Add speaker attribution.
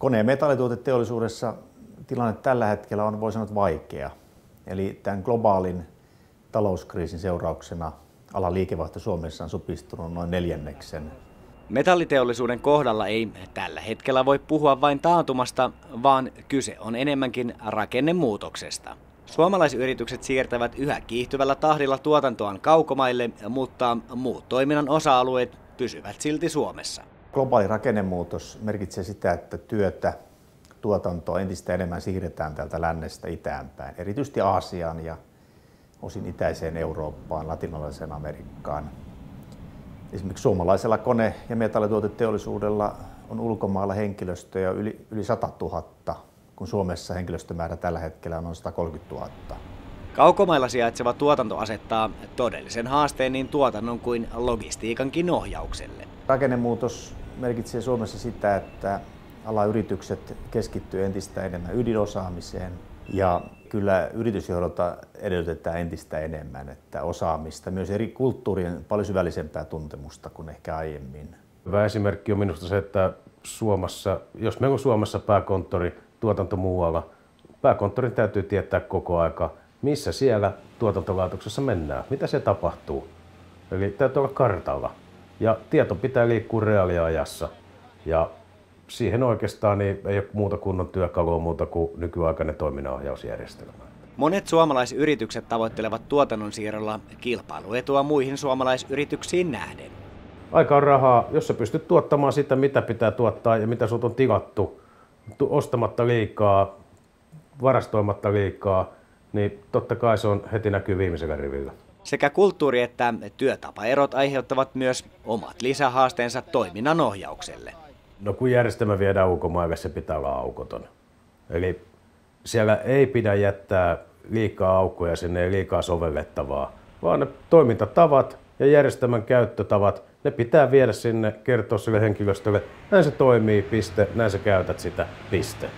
Speaker 1: Kone- ja metallituoteteollisuudessa tilanne tällä hetkellä on, voi sanoa, vaikea. Eli tämän globaalin talouskriisin seurauksena alan liikevaihto Suomessa on supistunut noin 1/4.
Speaker 2: Metalliteollisuuden kohdalla ei tällä hetkellä voi puhua vain taantumasta, vaan kyse on enemmänkin rakennemuutoksesta. Suomalaisyritykset siirtävät yhä kiihtyvällä tahdilla tuotantoaan kaukomaille, mutta muut toiminnan osa-alueet pysyvät silti Suomessa.
Speaker 1: Globaali rakennemuutos merkitsee sitä, että työtä, tuotantoa entistä enemmän siirretään täältä lännestä itään päin, erityisesti Aasiaan ja osin itäiseen Eurooppaan, latinalaiseen Amerikkaan. Esimerkiksi suomalaisella kone- ja metallituoteteollisuudella on ulkomailla henkilöstöä yli 100 000, kun Suomessa henkilöstömäärä tällä hetkellä on noin 130 000.
Speaker 2: Kaukomailla sijaitseva tuotanto asettaa todellisen haasteen niin tuotannon kuin logistiikankin ohjaukselle.
Speaker 1: Rakennemuutos merkitsee Suomessa sitä, että alayritykset keskittyy entistä enemmän ydinosaamiseen ja kyllä yritysjohdolta edellytetään entistä enemmän että osaamista, myös eri kulttuurien paljon syvällisempää tuntemusta kuin ehkä aiemmin.
Speaker 3: Hyvä esimerkki on minusta se, että jos meillä on Suomessa pääkonttori, tuotanto muualla, pääkonttorin täytyy tietää koko aika, missä siellä tuotantolaitoksessa mennään, mitä se tapahtuu. Eli täytyy olla kartalla ja tieto pitää liikkua reaaliajassa ja siihen oikeastaan ei ole muuta kunnon työkalua muuta kuin nykyaikainen toiminnanohjausjärjestelmä.
Speaker 2: Monet suomalaisyritykset tavoittelevat tuotannon siirrolla kilpailuetua muihin suomalaisyrityksiin nähden.
Speaker 3: Aika on rahaa, jos sä pystyt tuottamaan sitä, mitä pitää tuottaa ja mitä sut on tilattu, ostamatta liikaa, varastoimatta liikaa, niin totta kai se on heti näkyy viimeisellä rivillä.
Speaker 2: Sekä kulttuuri- että työtapaerot aiheuttavat myös omat lisähaasteensa toiminnan ohjaukselle.
Speaker 3: No kun järjestelmä viedään ulkomaille, se pitää olla aukoton. Eli siellä ei pidä jättää liikaa aukkoja, sinne ei liikaa sovellettavaa, vaan ne toimintatavat ja järjestelmän käyttötavat, ne pitää viedä sinne, kertoa sille henkilöstölle, näin se toimii, piste, näin sä käytät sitä, piste.